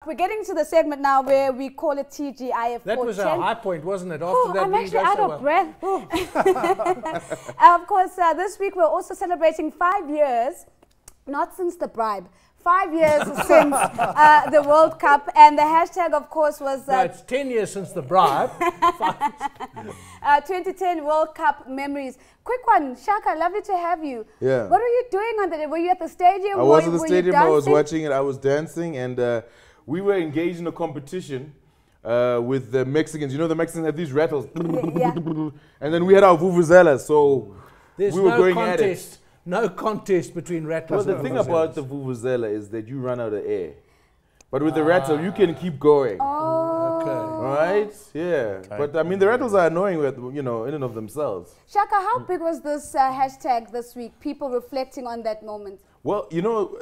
We're getting to the segment now where we call it TGIF. That was our high point, wasn't it? After that, I'm actually out of breath. Of course, this week we're also celebrating 5 years, not since the bribe, 5 years since the World Cup, and the hashtag, of course, was... no, it's 10 years since the bribe. 2010 World Cup memories. Quick one, Shaka, lovely to have you. Yeah. What were you doing on the day? Were you at the stadium? I was at the stadium, I was watching it, I was dancing, and we were engaged in a competition with the Mexicans. You know, the Mexicans have these rattles. Yeah. And then we had our vuvuzelas, so There's we were no going contest, at it. No contest between rattlers Well, the and thing about vuvuzelas. the vuvuzela is that you run out of air. But with the rattle, you can keep going. Oh. All right? Yeah. Okay. But I mean, the rattles are annoying, you know, in and of themselves. Shaka, how big was this hashtag this week? People reflecting on that moment. Well, you know,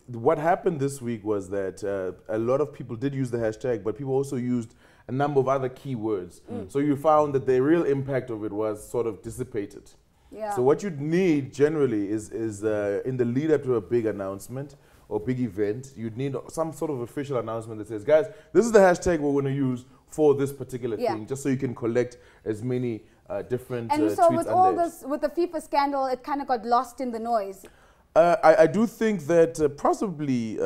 what happened this week was that a lot of people did use the hashtag, but people also used a number of other keywords. So you found that the real impact of it was sort of dissipated. Yeah. So what you'd need generally is in the lead up to a big announcement or big event, you'd need some sort of official announcement that says, guys, this is the hashtag we're going to use for this particular thing, just so you can collect as many different and so tweets with all this, with the FIFA scandal, it kind of got lost in the noise. I do think that possibly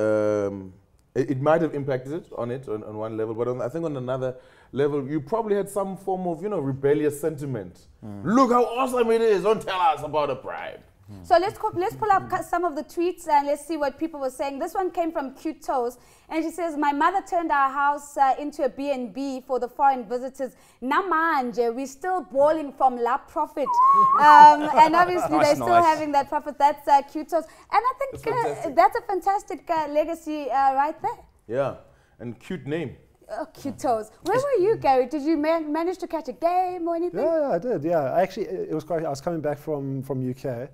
it might have impacted it on one level, but I think on another level, you probably had some form of, you know, rebellious sentiment. Look how awesome it is! Don't tell us about a bribe. So let's pull up some of the tweets and let's see what people were saying. This one came from Cute Toes, and she says, "My mother turned our house into a B&B for the foreign visitors. Namanje, we're still balling from La Profit." And obviously they're still having that profit. That's Cute Toes. And I think that's a fantastic legacy right there. Yeah, and cute name. Oh, Cute Toes. Where were you, Gary? Did you manage to catch a game or anything? Yeah, I did. Yeah, actually, it was quite. I was coming back from UK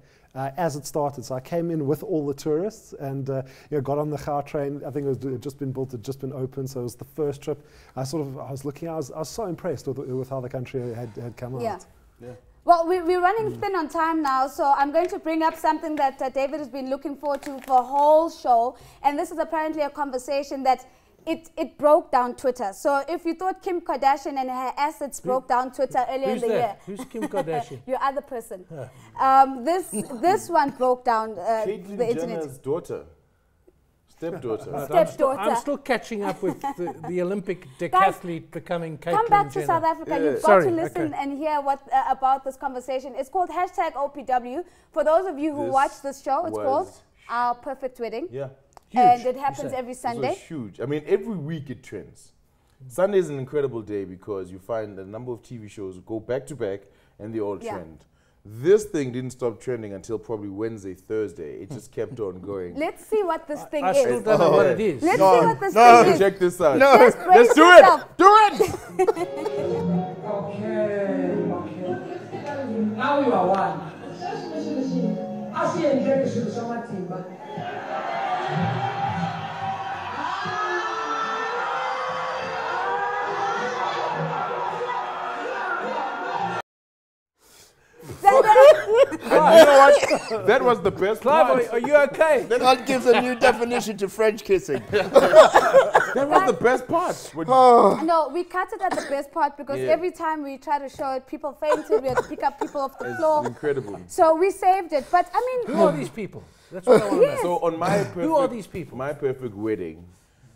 as it started, so I came in with all the tourists and you know, got on the car train. I think it had just been built, it had just been opened, so it was the first trip. I was looking. I was so impressed with how the country had come out. Yeah. Well, we're running thin on time now, so I'm going to bring up something that David has been looking forward to for a whole show, and this is apparently a conversation that it broke down Twitter. So if you thought Kim Kardashian and her assets broke down Twitter earlier in the year. Who's Kim Kardashian? Your other person. This one broke down the internet. Jenner's daughter. Stepdaughter. Stepdaughter. I'm still catching up with the Olympic decathlete becoming Caitlyn Come back to Jenner. South Africa. You've got to listen and hear what about this conversation. It's called #OPW. For those of you who watch this show, it's called Our Perfect Wedding. Yeah. Huge. And it happens every Sunday. It's huge. I mean, every week it trends. Sunday is an incredible day because you find a number of TV shows go back to back and they all trend. This thing didn't stop trending until probably Wednesday, Thursday. It just kept on going. Let's see what this thing I is. still don't know what it is. Let's see what this thing is. Check this out. No, let's do it. Do it. Okay. Now you are one. I see a And you know what? That was the best part. Are you okay? That gives a new definition to French kissing. That was the best part. No, we cut it at the best part because every time we try to show it, people fainted. We had to pick up people off the floor. Incredible. So we saved it. But I mean, who are these people? That's what I want to know. So on my who are these people? My perfect wedding,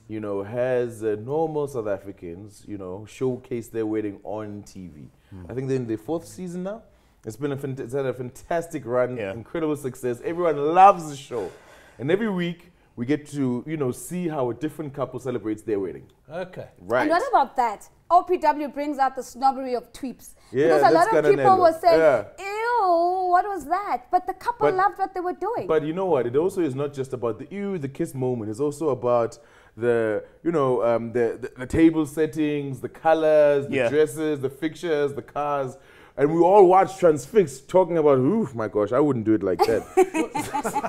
you know, has normal South Africans, you know, showcase their wedding on TV. I think they're in their 4th season now. It's had a fantastic run, incredible success. Everyone loves the show. And every week, we get to, you know, see how a different couple celebrates their wedding. Okay. Right. And what about that? OPW brings out the snobbery of tweeps. Yeah, because a lot of people were saying, ew, what was that? But the couple loved what they were doing. But you know what? It also is not just about the ew, the kiss moment. It's also about the, you know, the table settings, the colors, the dresses, the fixtures, the cars. And we all watch transfixed talking about, oof, my gosh, I wouldn't do it like that.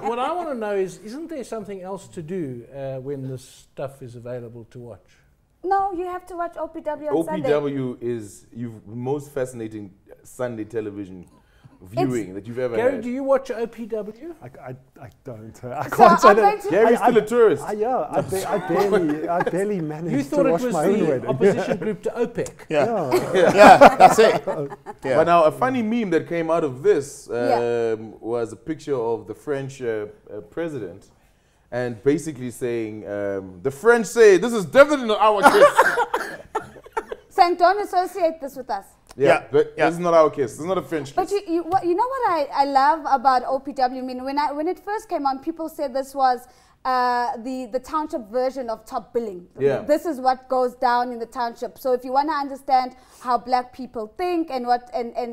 What I want to know is, isn't there something else to do when this stuff is available to watch? No, you have to watch OPW on Sunday. OPW is the most fascinating Sunday television viewing that you've ever Gary, had. do you watch OPW? I don't. I So can't say I'm that. going to- Gary's still a tourist. I barely managed You to thought it watch was my own the wedding. opposition group to OPEC. Yeah. Yeah, that's it. Yeah. But now, a funny meme that came out of this Yeah. was a picture of the French president, and basically saying, the French say, this is definitely not our kiss. Saying, don't associate this with us. Yeah, But yeah. this is not our kiss. This is not a French But kiss. you know what I love about OPW? I mean, when it first came on, people said this was the township version of top billing. Yeah. This is what goes down in the township. So if you want to understand how black people think and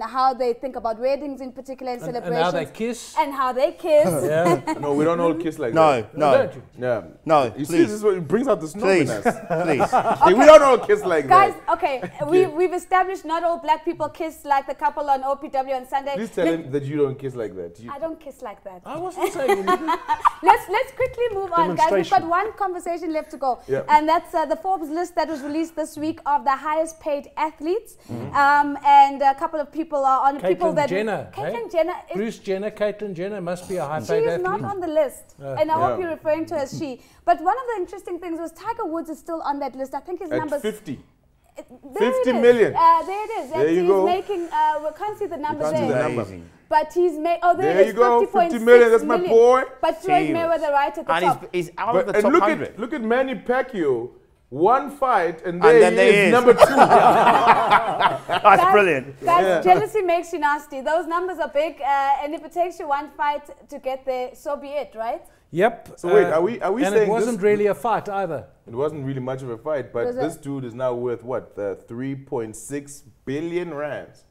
how they think about weddings in particular and celebrations. And how they kiss. And how they kiss. Yeah. No, we don't all kiss like No, that. no, Don't you? Yeah. no, You see, please, this is what it brings out the snob please, in us. please. Hey, we don't all kiss like Guys, that. okay, we've established not all black people kiss like the couple on OPW on Sunday. Please tell him that you don't kiss like that. You, I don't kiss like that. I wasn't saying anything. Let's quickly move on, guys. We've got Demonstration. one conversation left to go, Yeah. and that's the Forbes list that was released this week of the highest paid athletes, and a couple of people are on people Caitlyn that Jenner. Caitlyn Jenner. Bruce Jenner, Caitlyn Jenner must be a She high-paid is athlete. not on the list, and I hope Yeah. you're referring to her as she. But one of the interesting things was Tiger Woods is still on that list. I think his at numbers 50. there 50 it is. million. There it is. There you he's go. making. We can't see the numbers can't see the there. number. Amazing. But he's made. Oh, there, There it you is. go, 50 million, that's my boy. But Floyd Jesus. Mayweather right at the And top. he's out of But, the and top look 100. at look at Manny Pacquiao. One fight, and then he there is is. number 2. That's Guys- brilliant. Guys, Yeah. jealousy makes you nasty. Those numbers are big, and if it takes you one fight to get there, so be it, right? Yep. So wait, are we and saying it wasn't this- really a fight either. It wasn't really much of a fight, but Was it? this dude is now worth what? 3.6 billion rands.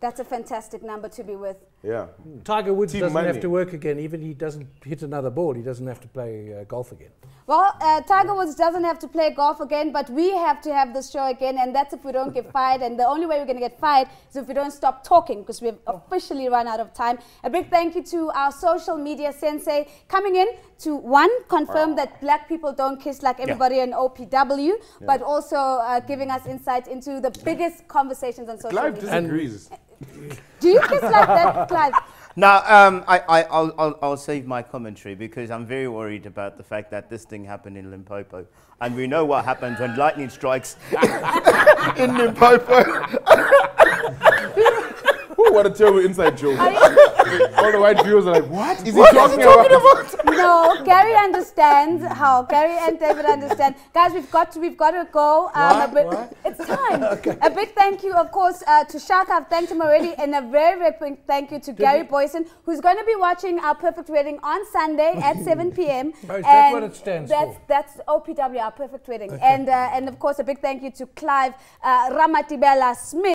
That's a fantastic number to be with. Yeah. Tiger Woods Team doesn't money. have to work again. Even he doesn't hit another ball. He doesn't have to play golf again. Well, Tiger Woods doesn't have to play golf again, but we have to have this show again, and that's if we don't get fired. And the only way we're going to get fired is if we don't stop talking, because we've officially run out of time. A big thank you to our social media sensei coming in to, one, confirm that black people don't kiss like everybody in OPW, but also giving us insight into the biggest conversations on social Clive media. disagrees. Do you kiss like that, Clive? Now, I'll save my commentary because I'm very worried about the fact that this thing happened in Limpopo. And we know what happens when lightning strikes in Limpopo. Ooh, what a terrible inside joke. Are you- All the white viewers are like, what is he What is talking he talking about? about? No, Gary understands how. Gary and David understand. Guys, we've got to go. Why? It's time. A big thank you, of course, to Shaka. I've thanked him already, and a very, very big thank you to Gary Boyson, who's going to be watching our Perfect Wedding on Sunday at 7 p.m. Oh, is that what it stands for? That's OPW, our Perfect Wedding, and of course a big thank you to Clive Ramatibela Smith.